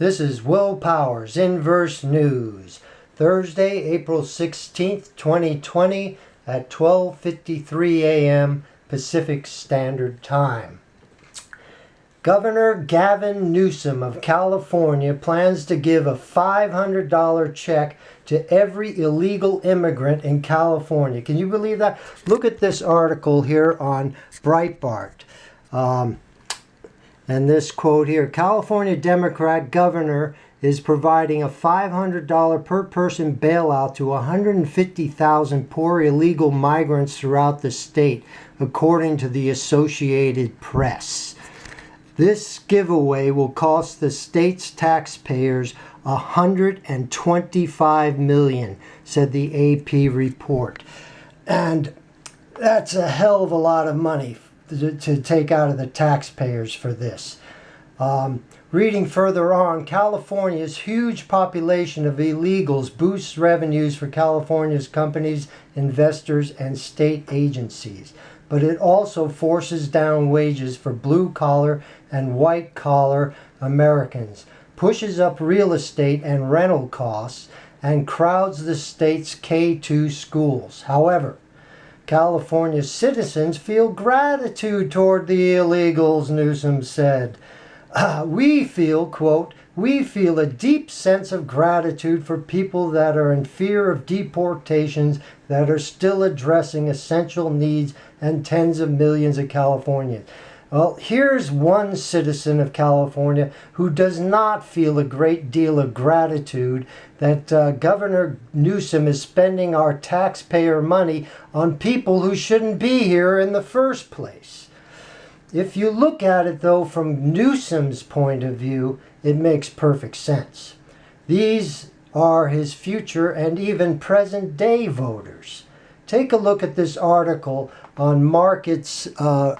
This is Will Powers Inverse News, Thursday, April 16th, 2020 at 12:53 a.m. Pacific Standard Time. Governor Gavin Newsom of California plans to give a $500 check to every illegal immigrant in California. Can you believe that? Look at this article here on Breitbart. And this quote here, California Democrat governor is providing a $500 per person bailout to 150,000 poor illegal migrants throughout the state, according to the Associated Press. This giveaway will cost the state's taxpayers $125 million, said the AP report. And that's a hell of a lot of money to take out of the taxpayers for this. Reading further on, California's huge population of illegals boosts revenues for California's companies, investors, and state agencies. But it also forces down wages for blue-collar and white-collar Americans, pushes up real estate and rental costs, and crowds the state's K-2 schools. However, California citizens feel gratitude toward the illegals, Newsom said. We feel, quote, we feel a deep sense of gratitude for people that are in fear of deportations that are still addressing essential needs and tens of millions of Californians. Well, here's one citizen of California who does not feel a great deal of gratitude that Governor Newsom is spending our taxpayer money on people who shouldn't be here in the first place. If you look at it, though, from Newsom's point of view, it makes perfect sense. These are his future and even present-day voters. Take a look at this article on Markets Work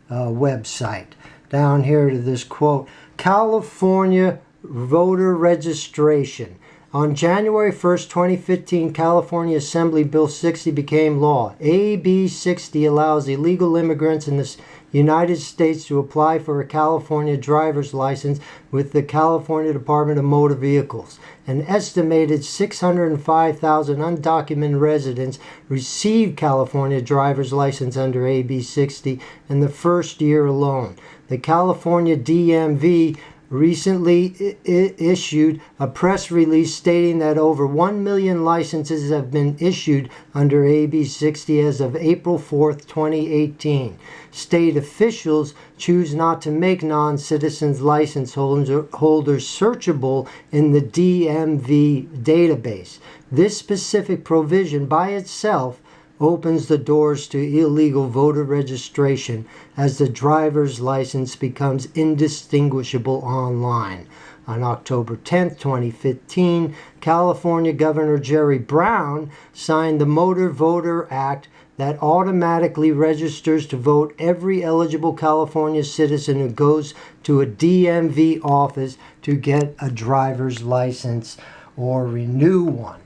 website. Down here to this quote, California voter registration. On January 1st, 2015, California Assembly Bill 60 became law. AB 60 allows illegal immigrants in the United States to apply for a California driver's license with the California Department of Motor Vehicles. An estimated 605,000 undocumented residents received California driver's license under AB 60 in the first year alone. The California DMV recently issued a press release stating that over 1 million licenses have been issued under AB 60 as of April 4th, 2018. State officials choose not to make non-citizens license holders searchable in the DMV database. This specific provision by itself opens the doors to illegal voter registration as the driver's license becomes indistinguishable online. On October 10, 2015, California Governor Jerry Brown signed the Motor Voter Act that automatically registers to vote every eligible California citizen who goes to a DMV office to get a driver's license or renew one.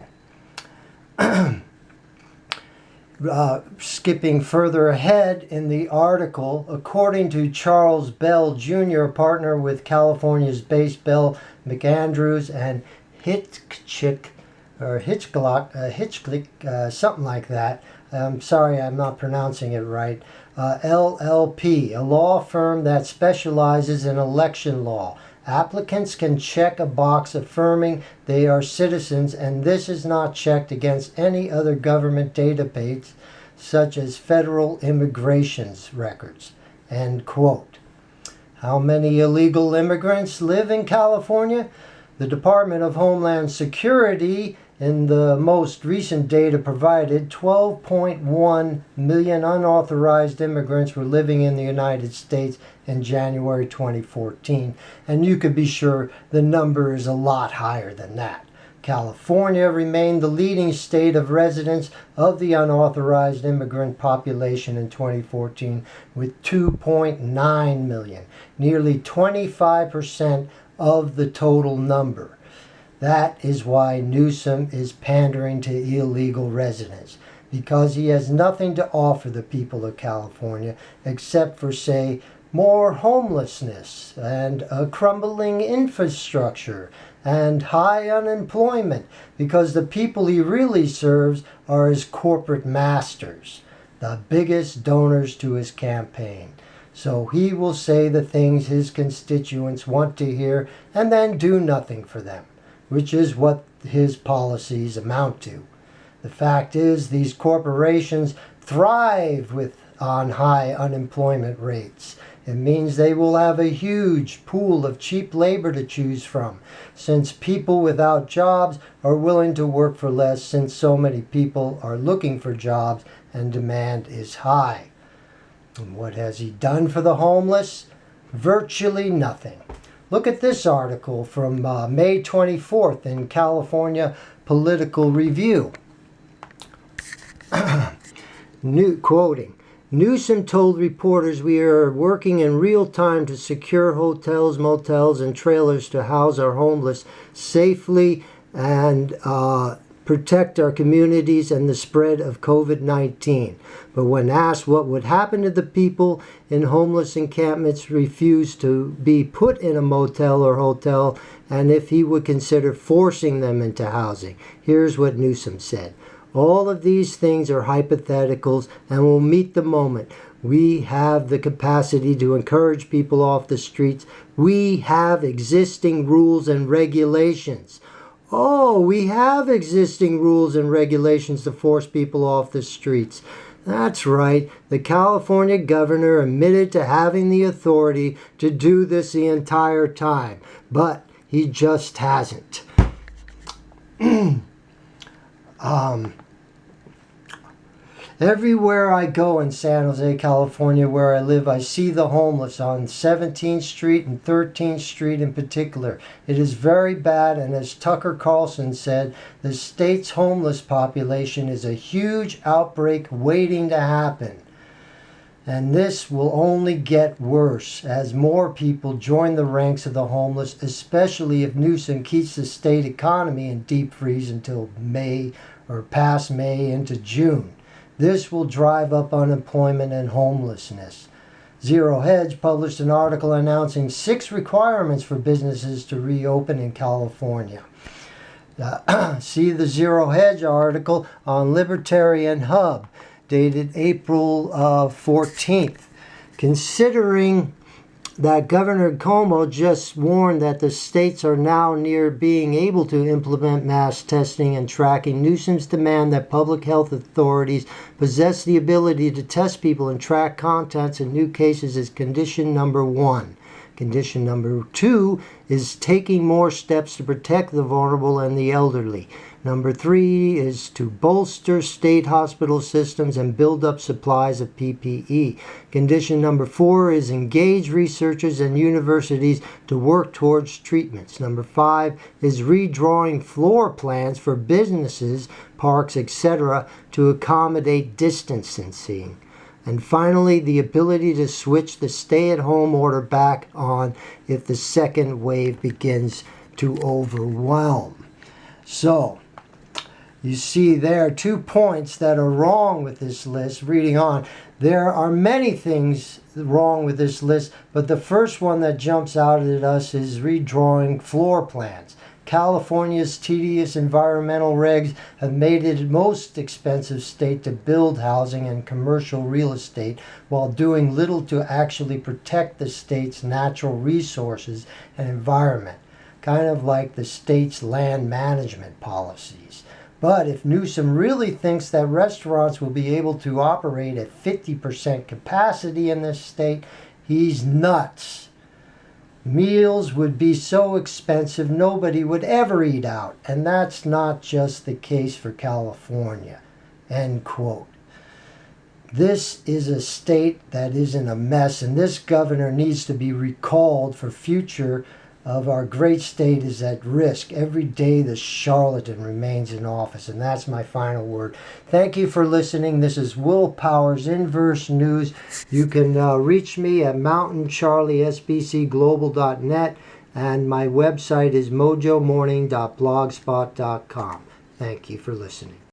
Skipping further ahead in the article, according to Charles Bell Jr., a partner with California's based Bell McAndrews and Hitchcock, something like that. I'm sorry, I'm not pronouncing it right. LLP, a law firm that specializes in election law. Applicants can check a box affirming they are citizens, and this is not checked against any other government database, such as federal immigration records. End quote. How many illegal immigrants live in California? The Department of Homeland Security, in the most recent data provided, 12.1 million unauthorized immigrants were living in the United States in January 2014. And you could be sure the number is a lot higher than that. California remained the leading state of residence of the unauthorized immigrant population in 2014 with 2.9 million, nearly 25% of the total number. That is why Newsom is pandering to illegal residents, because he has nothing to offer the people of California except for, say, more homelessness and a crumbling infrastructure and high unemployment, because the people he really serves are his corporate masters, the biggest donors to his campaign. So he will say the things his constituents want to hear and then do nothing for them, which is what his policies amount to. The fact is, these corporations thrive on high unemployment rates. It means they will have a huge pool of cheap labor to choose from, since people without jobs are willing to work for less, since so many people are looking for jobs and demand is high. And what has he done for the homeless? Virtually nothing. Look at this article from May 24th in California Political Review. Quoting, Newsom told reporters, "We are working in real time to secure hotels, motels, and trailers to house our homeless safely and protect our communities and the spread of COVID-19. But when asked what would happen to the people in homeless encampments, refused to be put in a motel or hotel, and if he would consider forcing them into housing. Here's what Newsom said. All of these things are hypotheticals and will meet the moment. We have the capacity to encourage people off the streets. We have existing rules and regulations." Oh, we have existing rules and regulations to force people off the streets. That's right. The California governor admitted to having the authority to do this the entire time, but he just hasn't. Everywhere I go in San Jose, California, where I live, I see the homeless on 17th Street and 13th Street in particular. It is very bad, and as Tucker Carlson said, the state's homeless population is a huge outbreak waiting to happen. And this will only get worse as more people join the ranks of the homeless, especially if Newsom keeps the state economy in deep freeze until May or past May into June. This will drive up unemployment and homelessness. Zero Hedge published an article announcing 6 requirements for businesses to reopen in California. See the Zero Hedge article on Libertarian Hub, dated April 14th. Considering that Governor Cuomo just warned that the states are now near being able to implement mass testing and tracking, Newsom's demand that public health authorities possess the ability to test people and track contacts in new cases is condition number 1. Condition number 2 is taking more steps to protect the vulnerable and the elderly. Number 3 is to bolster state hospital systems and build up supplies of PPE. Condition number 4 is engage researchers and universities to work towards treatments. Number 5 is redrawing floor plans for businesses, parks, etc. to accommodate distancing. And finally, the ability to switch the stay-at-home order back on if the second wave begins to overwhelm. So, you see there are 2 points that are wrong with this list. Reading on, there are many things wrong with this list, but the first one that jumps out at us is redrawing floor plans. California's tedious environmental regs have made it the most expensive state to build housing and commercial real estate while doing little to actually protect the state's natural resources and environment, kind of like the state's land management policies. But if Newsom really thinks that restaurants will be able to operate at 50% capacity in this state, he's nuts. Meals would be so expensive nobody would ever eat out, and that's not just the case for California. End quote. This is a state that is in a mess, and this governor needs to be recalled, for future of our great state is at risk. Every day the charlatan remains in office, and that's my final word. Thank you for listening. This is Will Powers, Inverse News. You can reach me at mountaincharliesbcglobal.net, and my website is mojomorning.blogspot.com. Thank you for listening.